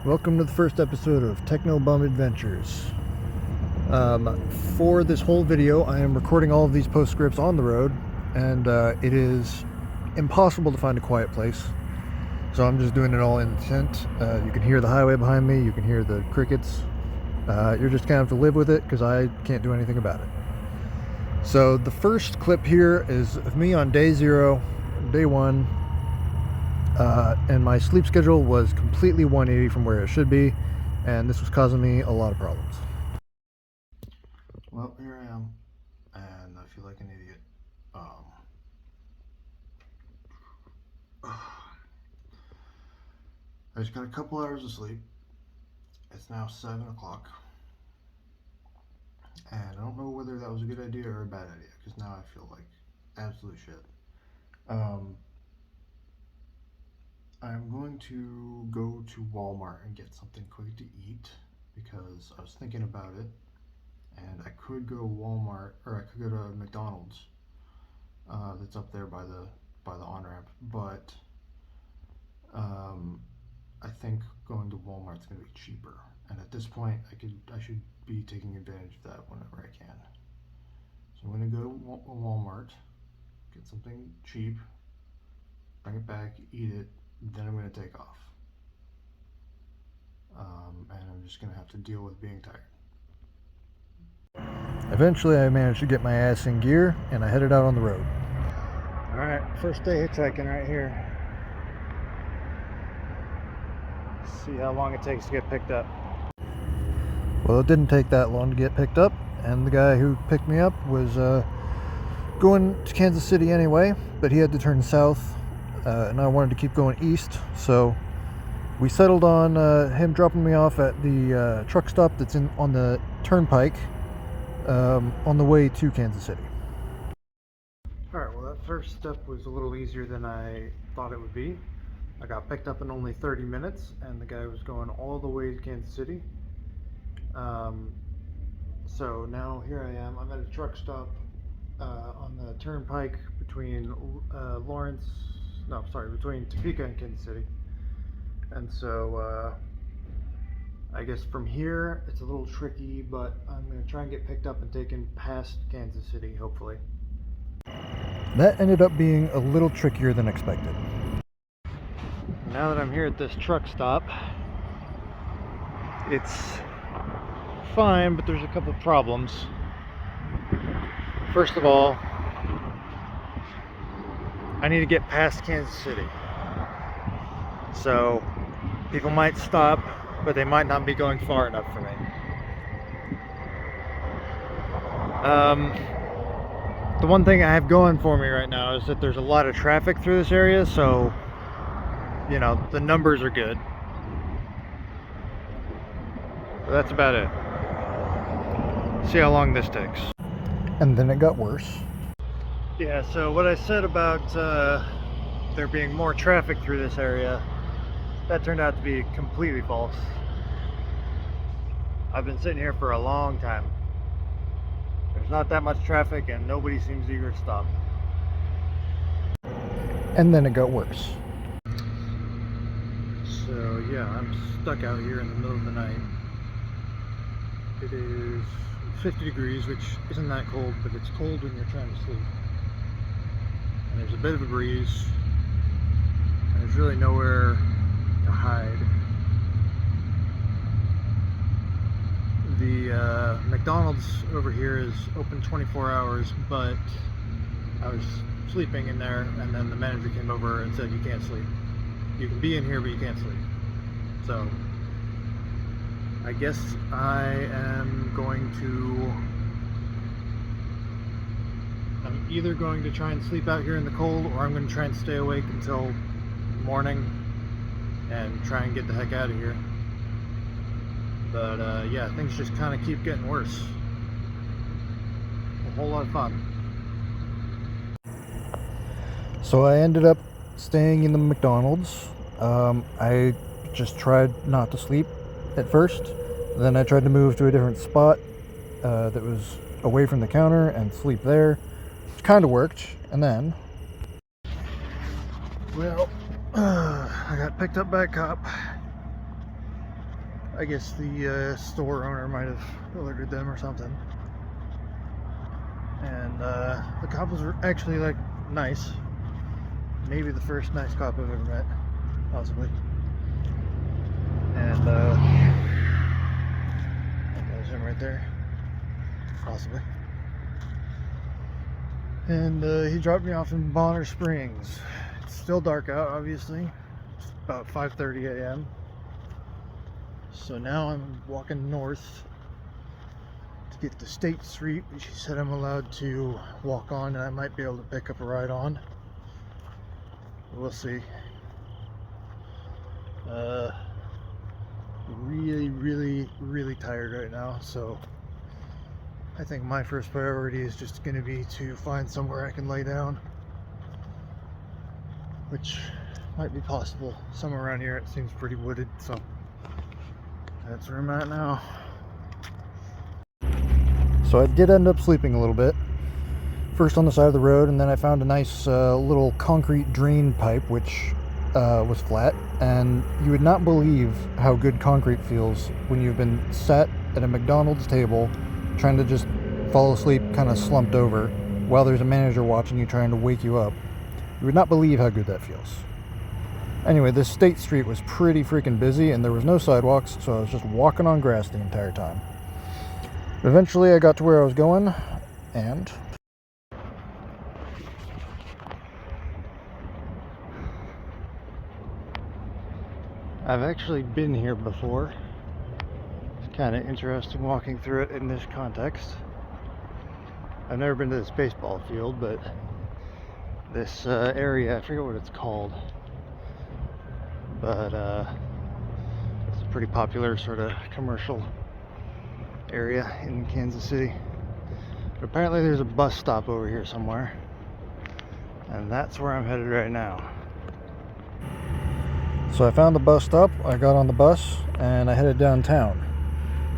Welcome to the first episode of Techno Bum Adventures. For this whole video, I am recording all of these postscripts on the road, and it is impossible to find a quiet place. So I'm just doing it all in the tent. You can hear the highway behind me, you can hear the crickets. You're just gonna have to live with it because I can't do anything about it. So the first clip here is of me on day 0, day 1. And my sleep schedule was completely 180 from where it should be, and this was causing me a lot of problems. Well, here I am, and I feel like an idiot. I just got a couple hours of sleep. It's now 7 o'clock, and I don't know whether that was a good idea or a bad idea, because now I feel like absolute shit. I'm going to go to Walmart and get something quick to eat because I was thinking about it, and I could go to Walmart, or I could go to McDonald's that's up there by the on-ramp, but I think going to Walmart's going to be cheaper, and at this point I should be taking advantage of that whenever I can. So I'm going to go to Walmart, get something cheap, bring it back, eat it, then I'm going to take off. And I'm just going to have to deal with being tired. Eventually I managed to get my ass in gear, and I headed out on the road. Alright, first day hitchhiking right here. See how long it takes to get picked up. Well, it didn't take that long to get picked up, and the guy who picked me up was going to Kansas City anyway, but he had to turn south. And I wanted to keep going east, so we settled on him dropping me off at the truck stop that's on the turnpike on the way to Kansas City. Alright, well, that first step was a little easier than I thought it would be. I got picked up in only 30 minutes, and the guy was going all the way to Kansas City. So now here I am. I'm at a truck stop on the turnpike between between Topeka and Kansas City. And so I guess from here it's a little tricky, but I'm going to try and get picked up and taken past Kansas City, hopefully. That ended up being a little trickier than expected. Now that I'm here at this truck stop, it's fine, but there's a couple of problems. First of all, I need to get past Kansas City. So people might stop, but they might not be going far enough for me. The one thing I have going for me right now is that there's a lot of traffic through this area, so you know, the numbers are good. But that's about it. See how long this takes. And then it got worse. Yeah, so what I said about there being more traffic through this area, that turned out to be completely false. I've been sitting here for a long time. There's not that much traffic, and nobody seems eager to stop. And then it got worse. So yeah, I'm stuck out here in the middle of the night. It is 50 degrees, which isn't that cold, but it's cold when you're trying to sleep. And there's a bit of a breeze, and there's really nowhere to hide. The McDonald's over here is open 24 hours, but I was sleeping in there, and then the manager came over and said, you can't sleep. You can be in here, but you can't sleep. So I guess I am I'm either going to try and sleep out here in the cold, or I'm going to try and stay awake until morning and try and get the heck out of here. But yeah, things just kind of keep getting worse. A whole lot of fun. So I ended up staying in the McDonald's. I just tried not to sleep at first. Then I tried to move to a different spot that was away from the counter and sleep there. It kind of worked. And then, well, I got picked up by a cop. I guess the store owner might have alerted them or something. And the cop was actually like nice. Maybe the first nice cop I've ever met, possibly. And that was him right there, possibly. And he dropped me off in Bonner Springs. It's still dark out, obviously. It's about 5:30 a.m. So now I'm walking north to get to State Street, which he said I'm allowed to walk on, and I might be able to pick up a ride on. We'll see. Really tired right now, so I think my first priority is just going to be to find somewhere I can lay down, which might be possible somewhere around here. It seems pretty wooded, so that's where I'm at now. So I did end up sleeping a little bit, first on the side of the road, and then I found a nice little concrete drain pipe which was flat, and you would not believe how good concrete feels when you've been sat at a McDonald's table trying to just fall asleep, kind of slumped over, while there's a manager watching you trying to wake you up. You would not believe how good that feels. Anyway, this State Street was pretty freaking busy, and there was no sidewalks, so I was just walking on grass the entire time. Eventually I got to where I was going, and I've actually been here before. It's kind of interesting walking through it in this context. I've never been to this baseball field, but this area, I forget what it's called, but it's a pretty popular sort of commercial area in Kansas City. But apparently there's a bus stop over here somewhere, and that's where I'm headed right now. So I found the bus stop, I got on the bus, and I headed downtown.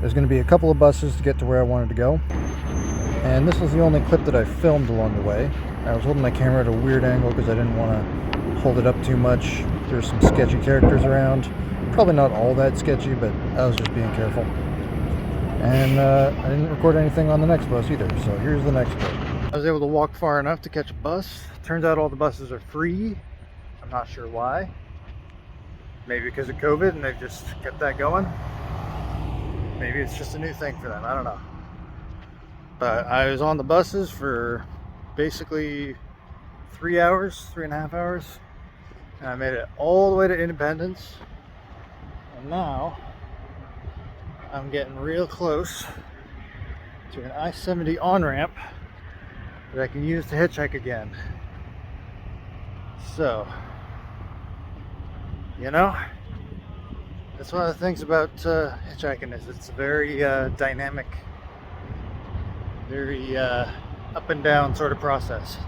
There's going to be a couple of buses to get to where I wanted to go, and this was the only clip that I filmed along the way. I was holding my camera at a weird angle because I didn't want to hold it up too much. There's some sketchy characters around. Probably not all that sketchy, but I was just being careful. And I didn't record anything on the next bus either, so here's the next clip. I was able to walk far enough to catch a bus. Turns out all the buses are free. I'm not sure why. Maybe because of COVID and they've just kept that going. Maybe it's just a new thing for them, I don't know. But I was on the buses for basically 3 hours, 3.5 hours. And I made it all the way to Independence. And now I'm getting real close to an I-70 on-ramp that I can use to hitchhike again. So, you know, that's one of the things about hitchhiking, is it's a very dynamic, very up and down sort of process.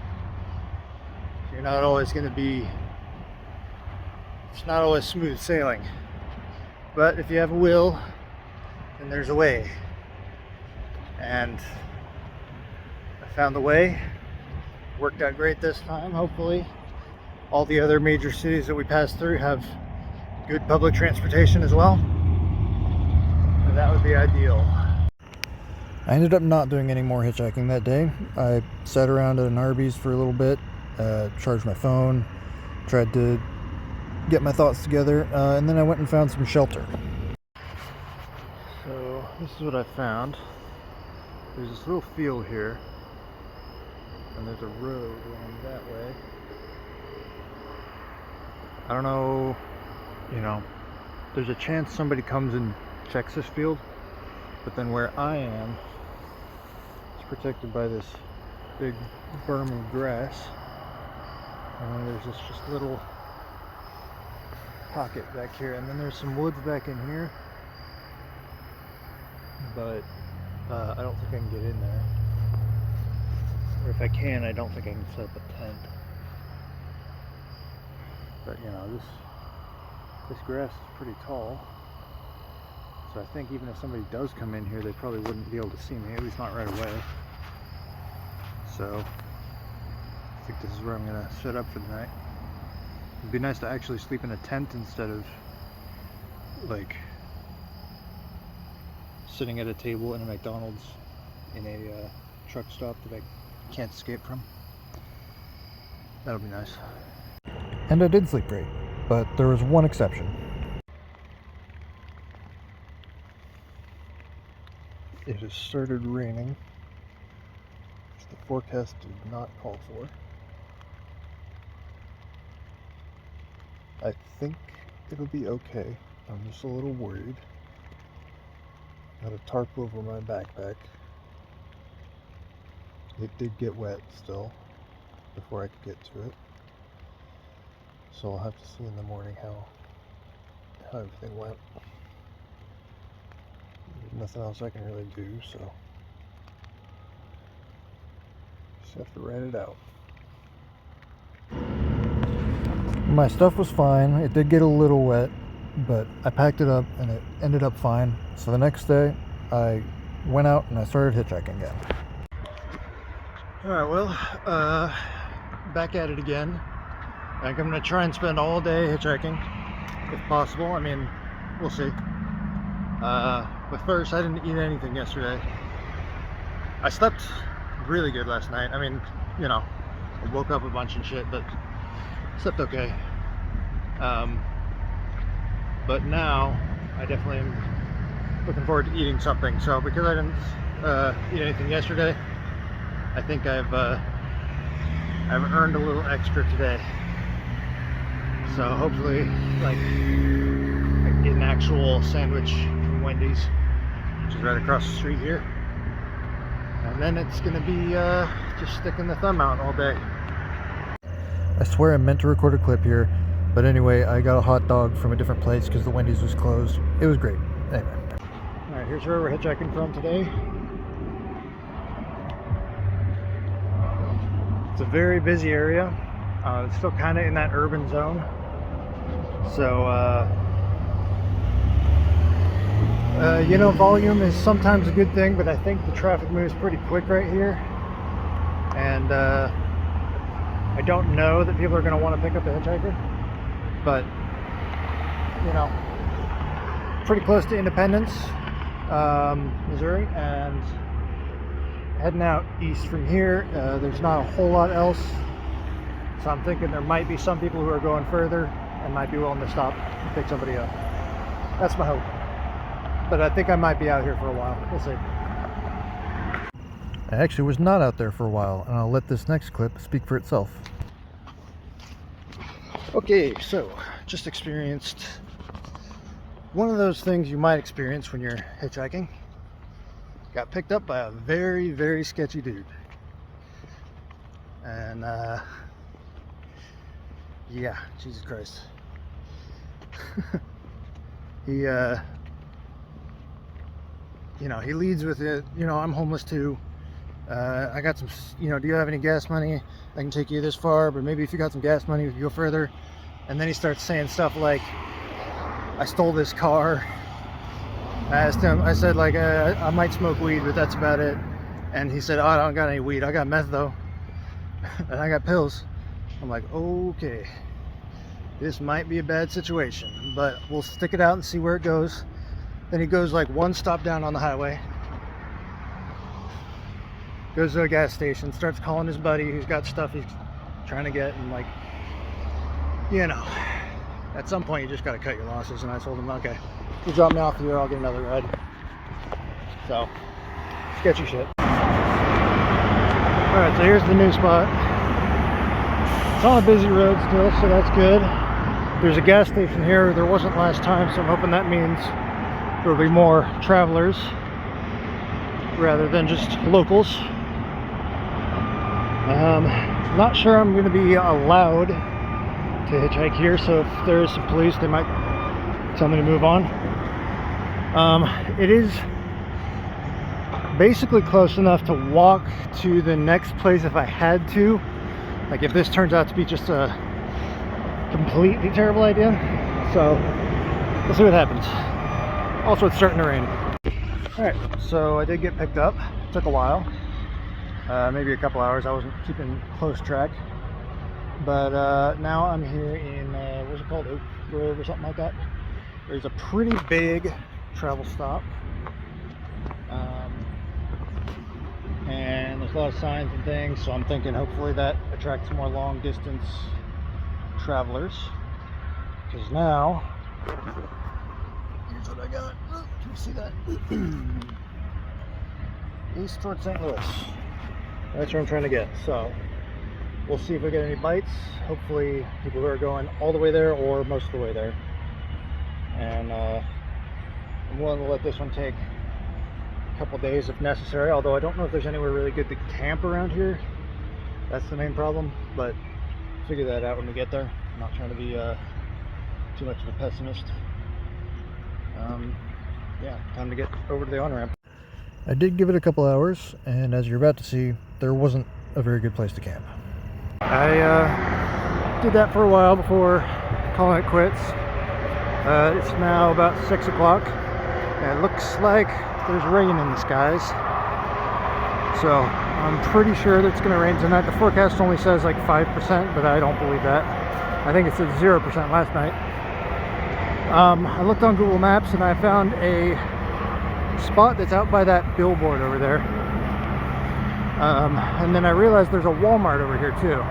You're not always going to be, it's not always smooth sailing, but if you have a will, then there's a way. And I found the way. Worked out great this time, hopefully. All the other major cities that we passed through have good public transportation as well, and that would be ideal. I ended up not doing any more hitchhiking that day. I sat around at an Arby's for a little bit, charged my phone, tried to get my thoughts together, and then I went and found some shelter. So this is what I found. There's this little field here, and there's a road going that way. I don't know, you know, there's a chance somebody comes and checks this field, but then where I am, it's protected by this big berm of grass, and there's this just little pocket back here, and then there's some woods back in here, but I don't think I can get in there, or if I can, I don't think I can set up a tent. But you know, this grass is pretty tall, so I think even if somebody does come in here, they probably wouldn't be able to see me, at least not right away. So I think this is where I'm gonna set up for the night. It'd be nice to actually sleep in a tent instead of like sitting at a table in a McDonald's in a truck stop that I can't escape from. That'll be nice. And I did sleep great, but there was one exception. It has started raining, which the forecast did not call for. I think it'll be okay. I'm just a little worried. Got a tarp over my backpack. It did get wet still before I could get to it. So I'll have to see in the morning how everything went. There's nothing else I can really do, so just have to ride it out. My stuff was fine. It did get a little wet, but I packed it up and it ended up fine. So the next day I went out and I started hitchhiking again. Alright, well, back at it again. I think I'm going to try and spend all day hitchhiking, if possible. I mean, we'll see. But first, I didn't eat anything yesterday. I slept really good last night. I mean, you know, I woke up a bunch and shit, but slept okay. But now, I definitely am looking forward to eating something. So because I didn't eat anything yesterday, I think I've earned a little extra today. So hopefully, like, I can get an actual sandwich from Wendy's, which is right across the street here. And then it's gonna be just sticking the thumb out all day. I swear I meant to record a clip here, but anyway, I got a hot dog from a different place because the Wendy's was closed. It was great. Anyway. Alright, here's where we're hitchhiking from today. It's a very busy area. It's still kind of in that urban zone. So, you know, volume is sometimes a good thing, but I think the traffic moves pretty quick right here. And I don't know that people are going to want to pick up a hitchhiker, but, you know, pretty close to Independence, Missouri, and heading out east from here. There's not a whole lot else, so I'm thinking there might be some people who are going further and might be willing to stop and pick somebody up. That's my hope. But I think I might be out here for a while. We'll see. I actually was not out there for a while, and I'll let this next clip speak for itself. Okay, so just experienced one of those things you might experience when you're hitchhiking. Got picked up by a very, very sketchy dude. And yeah, Jesus Christ. He you know, he leads with it, you know, I'm homeless too. I got some, you know, do you have any gas money? I can take you this far, but maybe if you got some gas money, we can go further. And then he starts saying stuff like, I stole this car. I asked him, I said, like, I might smoke weed, but that's about it. And he said, oh, I don't got any weed. I got meth though. And I got pills. I'm like, okay, this might be a bad situation, but we'll stick it out and see where it goes. Then he goes like one stop down on the highway, goes to a gas station, starts calling his buddy who's got stuff he's trying to get, and like, you know, at some point you just got to cut your losses. And I told him, okay, you drop me off here, I'll get another ride. So, sketchy shit. Alright, so here's the new spot. It's on a busy road still, so that's good. There's a gas station here. There wasn't last time, so I'm hoping that means there'll be more travelers rather than just locals. Not sure I'm going to be allowed to hitchhike here, so if there's some police, they might tell me to move on. It is basically close enough to walk to the next place if I had to. Like if this turns out to be just a completely terrible idea. So we'll see what happens. Also, it's starting to rain. Alright, so I did get picked up. It took a while. Maybe a couple hours. I wasn't keeping close track. But now I'm here in, what's it called? Oak Grove or something like that. There's a pretty big travel stop a lot of signs and things, so I'm thinking hopefully that attracts more long distance travelers. Because now, here's what I got. Oh, can you see that? East towards St. Louis. That's where I'm trying to get. So we'll see if we get any bites. Hopefully people who are going all the way there or most of the way there. And I'm willing to let this one take a couple days if necessary, although I don't know if there's anywhere really good to camp around here. That's the main problem, but figure that out when we get there. I'm not trying to be too much of a pessimist. Yeah, time to get over to the on-ramp. I did give it a couple hours, and as you're about to see, there wasn't a very good place to camp. I did that for a while before calling it quits. It's now about 6 o'clock, and it looks like there's rain in the skies. So I'm pretty sure that it's going to rain tonight. The forecast only says like 5%, but I don't believe that. I think it said 0% last night. I looked on Google Maps and I found a spot that's out by that billboard over there. And then I realized there's a Walmart over here too.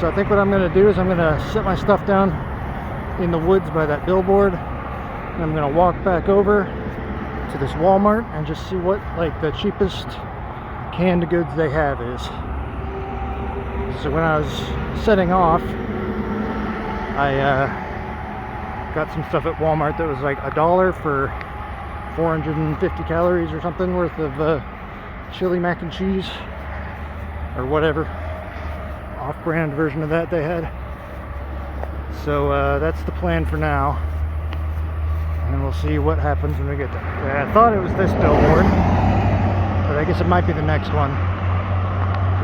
So I think what I'm going to do is I'm going to set my stuff down in the woods by that billboard, and I'm going to walk back over to this Walmart and just see what like the cheapest canned goods they have is. So when I was setting off, I got some stuff at Walmart that was like $1 for 450 calories or something worth of chili mac and cheese or whatever off-brand version of that they had. So that's the plan for now, and we'll see what happens when we get there. I thought it was this billboard, but I guess it might be the next one,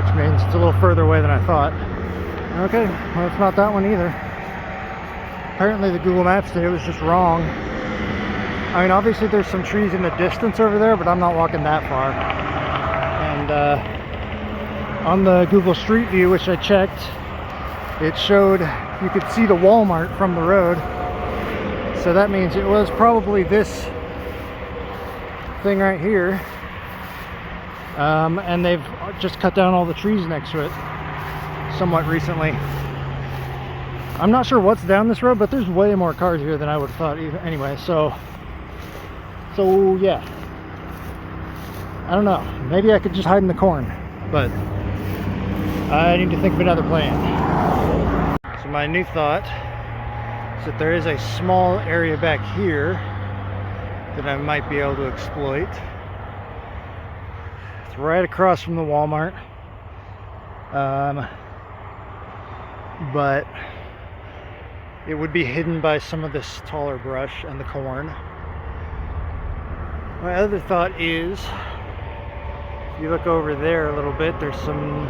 which means it's a little further away than I thought. Okay, well, it's not that one either. Apparently the Google Maps did, it was just wrong. I mean, obviously there's some trees in the distance over there, but I'm not walking that far. And on the Google Street View, which I checked, it showed you could see the Walmart from the road. So that means it was probably this thing right here. And they've just cut down all the trees next to it somewhat recently. I'm not sure what's down this road, but there's way more cars here than I would have thought even anyway. So yeah, I don't know, maybe I could just hide in the corn, but I need to think of another plan. So my new thought is that there is a small area back here that I might be able to exploit. It's right across from the Walmart, but it would be hidden by some of this taller brush and the corn. My other thought is, if you look over there a little bit, there's some,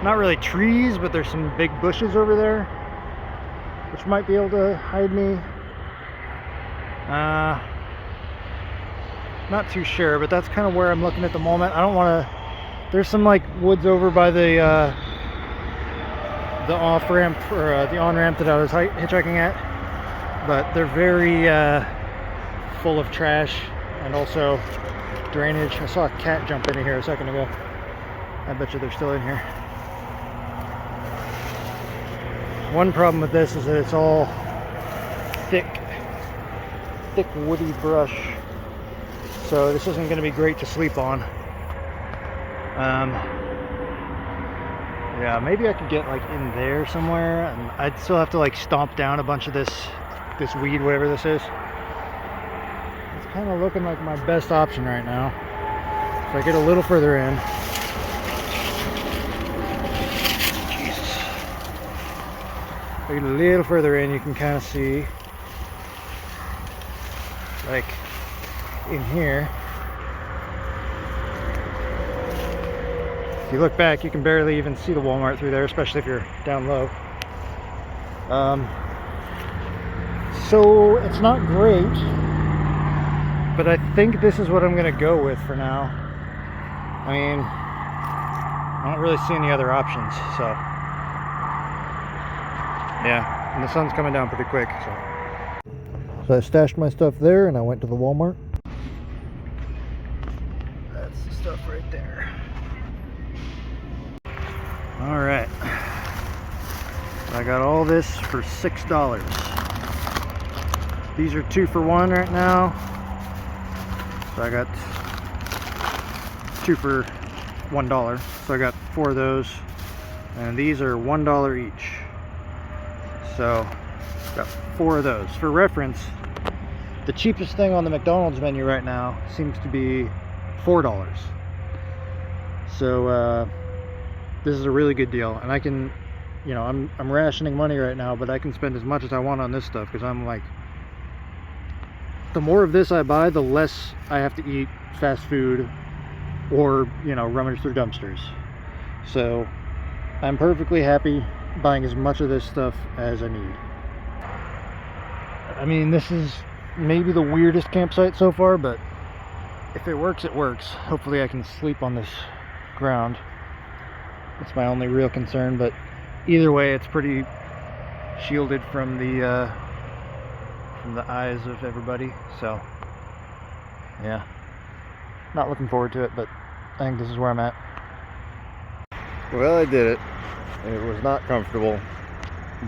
not really trees, but there's some big bushes over there, which might be able to hide me. Not too sure, but that's kind of where I'm looking at the moment. I don't want to, there's some like woods over by the off-ramp or the on-ramp that I was hitchhiking at, but they're very full of trash and also drainage. I saw a cat jump in here a second ago. I bet you they're still in here. One problem with this is that it's all thick woody brush, so this isn't going to be great to sleep on. Yeah, maybe I could get like in there somewhere, and I'd still have to like stomp down a bunch of this weed, whatever this is. It's kind of looking like my best option right now. If I get a little further in. Jesus. If I get a little further in, you can kind of see, like in here. If you look back, you can barely even see the Walmart through there, especially if you're down low. So it's not great, but I think this is what I'm going to go with for now. I mean, I don't really see any other options, so yeah, and the sun's coming down pretty quick. So I stashed my stuff there and I went to the Walmart. That's the stuff right there. All right. I got all this for $6. These are 2 for 1 right now. So I got 2 for $1. So I got 4 of those. And these are $1 each. So got 4 of those. For reference, the cheapest thing on the McDonald's menu right now seems to be $4. So this is a really good deal, and I can, you know, I'm rationing money right now, but I can spend as much as I want on this stuff, because I'm like, the more of this I buy, the less I have to eat fast food or, you know, rummage through dumpsters. So I'm perfectly happy buying as much of this stuff as I need. I mean, this is maybe the weirdest campsite so far, but if it works, it works. Hopefully I can sleep on this ground. That's my only real concern, but either way, it's pretty shielded from the eyes of everybody. So yeah, not looking forward to it, but I think this is where I'm at. Well, I did it. It was not comfortable,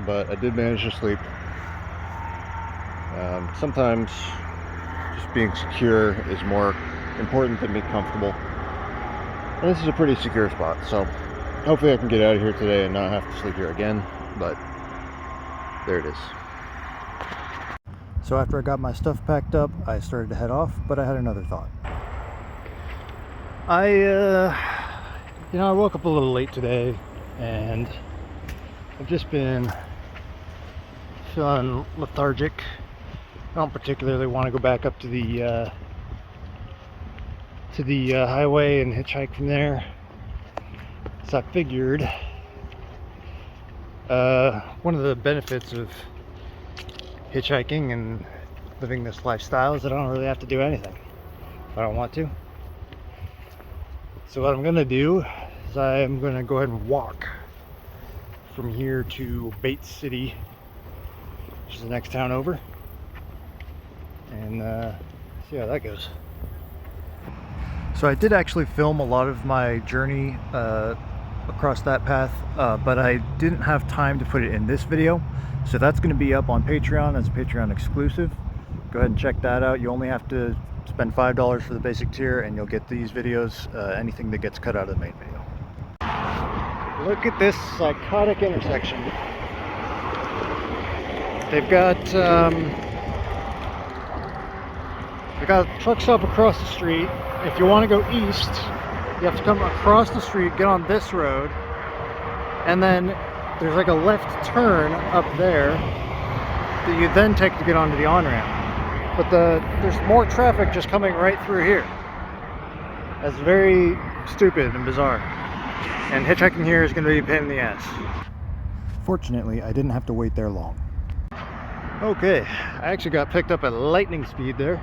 but I did manage to sleep. Sometimes just being secure is more important than being comfortable. And this is a pretty secure spot, so hopefully I can get out of here today and not have to sleep here again, but there it is. So after I got my stuff packed up, I started to head off, but I had another thought. I woke up a little late today, and I've just been feeling lethargic. I don't particularly want to go back up to the highway and hitchhike from there. So I figured one of the benefits of hitchhiking and living this lifestyle is that I don't really have to do anything if I don't want to. So what I'm gonna do is I'm gonna go ahead and walk from here to Bates City, which is the next town over, and see how that goes. So I did actually film a lot of my journey across that path, but I didn't have time to put it in this video. So that's going to be up on Patreon as a Patreon exclusive. Go ahead and check that out. You only have to spend $5 for the basic tier, and you'll get these videos, anything that gets cut out of the main video. Look at this psychotic intersection. They've got a truck stop across the street. If you want to go east, you have to come across the street, get on this road, and then there's like a left turn up there that you then take to get onto the on-ramp. But there's more traffic just coming right through here. That's very stupid and bizarre. And hitchhiking here is going to be a pain in the ass. Fortunately, I didn't have to wait there long. Okay, I actually got picked up at lightning speed there.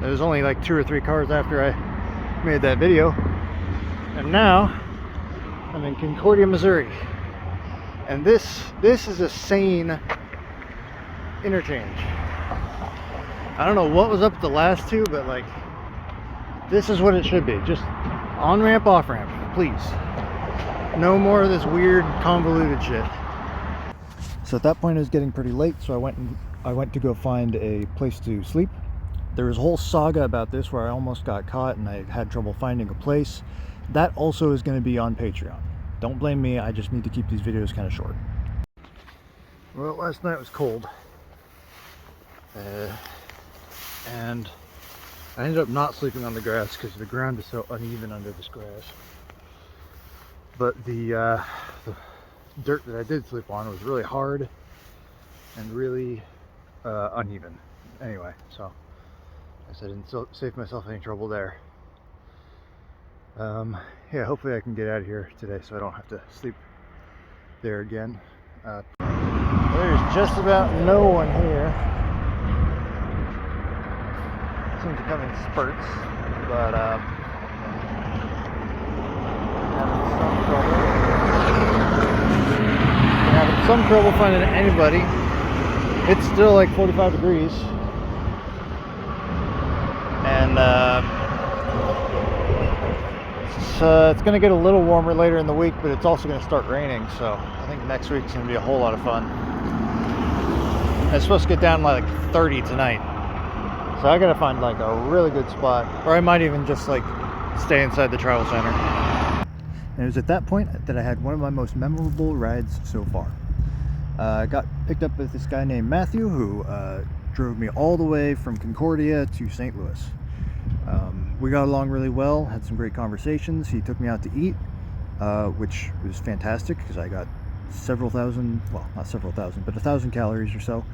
There was only like 2 or 3 cars after I made that video. And now I'm in Concordia, Missouri. And this is a sane interchange. I don't know what was up with the last 2, but like, this is what it should be. Just on-ramp, off-ramp, please. No more of this weird convoluted shit. So at that point it was getting pretty late, so I went to go find a place to sleep. There was a whole saga about this where I almost got caught and I had trouble finding a place. That also is going to be on Patreon. Don't blame me, I just need to keep these videos kind of short. Well, last night was cold. And I ended up not sleeping on the grass because the ground is so uneven under this grass. But the dirt that I did sleep on was really hard and really uneven. Anyway, so I guess I didn't save myself any trouble there. Yeah, hopefully I can get out of here today so I don't have to sleep there again. There's just about no one here. Seems to come in spurts, but having some trouble finding anybody. It's still like 45 degrees. And It's going to get a little warmer later in the week, but it's also going to start raining, so I think next week's going to be a whole lot of fun. It's supposed to get down like 30 tonight, so I got to find like a really good spot, or I might even just like stay inside the travel center. And it was at that point that I had one of my most memorable rides so far. I got picked up with this guy named Matthew, who drove me all the way from Concordia to St. Louis. We got along really well, had some great conversations. He took me out to eat, which was fantastic because I got several thousand, well, not several thousand, but 1,000 calories or so,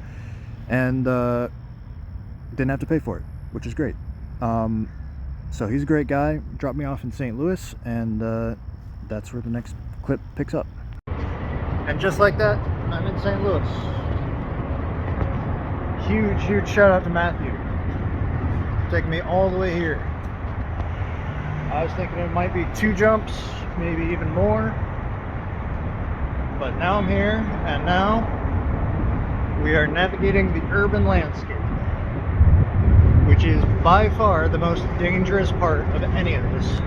and didn't have to pay for it, which is great. So he's a great guy, dropped me off in St. Louis, and that's where the next clip picks up. And just like that, I'm in St. Louis. Huge shout out to Matthew, taking me all the way here. I was thinking it might be 2 jumps, maybe even more, but now I'm here, and now we are navigating the urban landscape, which is by far the most dangerous part of any of this.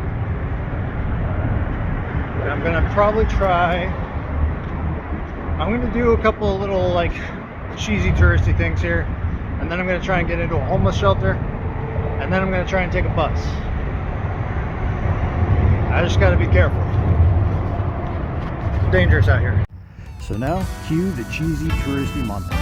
I'm gonna probably try, I'm gonna do a couple of little like cheesy touristy things here, and then I'm gonna try and get into a homeless shelter, and then I'm gonna try and take a bus. I just gotta be careful. It's dangerous out here. So now, cue the cheesy touristy montage.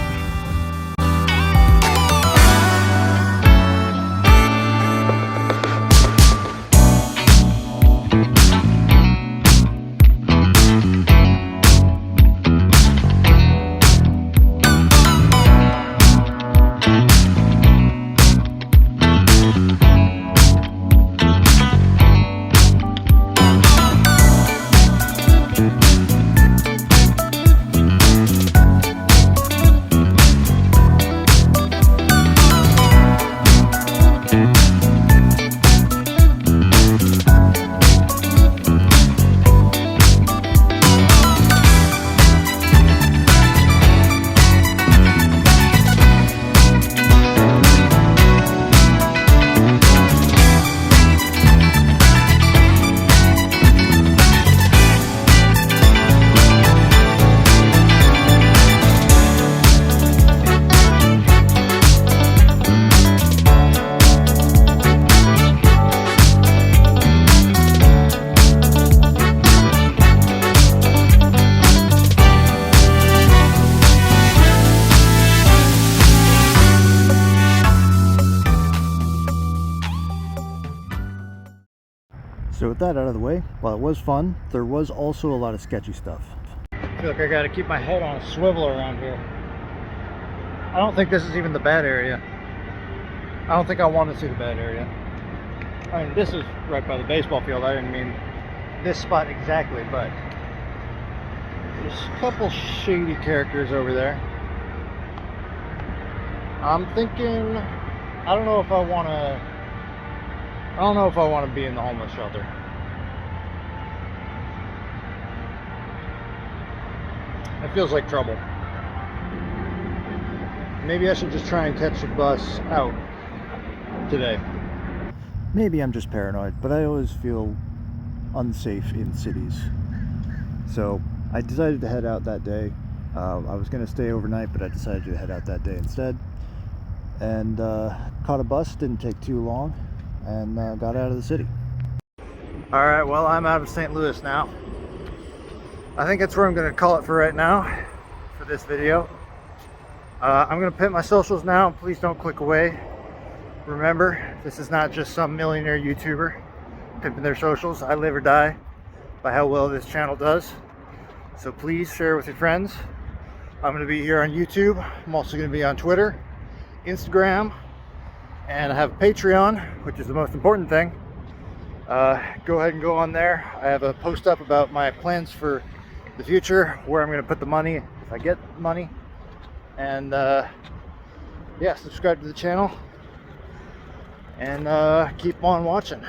So with that out of the way, while it was fun, there was also a lot of sketchy stuff. I feel like I gotta keep my head on a swivel around here. I don't think this is even the bad area. I don't think I want to see the bad area. I mean, this is right by the baseball field. I didn't mean this spot exactly, but there's a couple shady characters over there. I'm thinking, I don't know if I want to be in the homeless shelter. It feels like trouble. Maybe I should just try and catch the bus out today. Maybe I'm just paranoid, but I always feel unsafe in cities. So I decided to head out that day. I was going to stay overnight, but I decided to head out that day instead. And caught a bus, didn't take too long, and got out of the city. Alright, well, I'm out of St. Louis now. I think that's where I'm going to call it for right now, for this video. I'm going to pin my socials now. Please don't click away. Remember, this is not just some millionaire YouTuber pimping their socials. I live or die by how well this channel does. So please share with your friends. I'm going to be here on YouTube. I'm also going to be on Twitter, Instagram, and I have a Patreon, which is the most important thing. Go ahead and go on there. I have a post up about my plans for the future, where I'm going to put the money if I get money. And yeah, subscribe to the channel and keep on watching.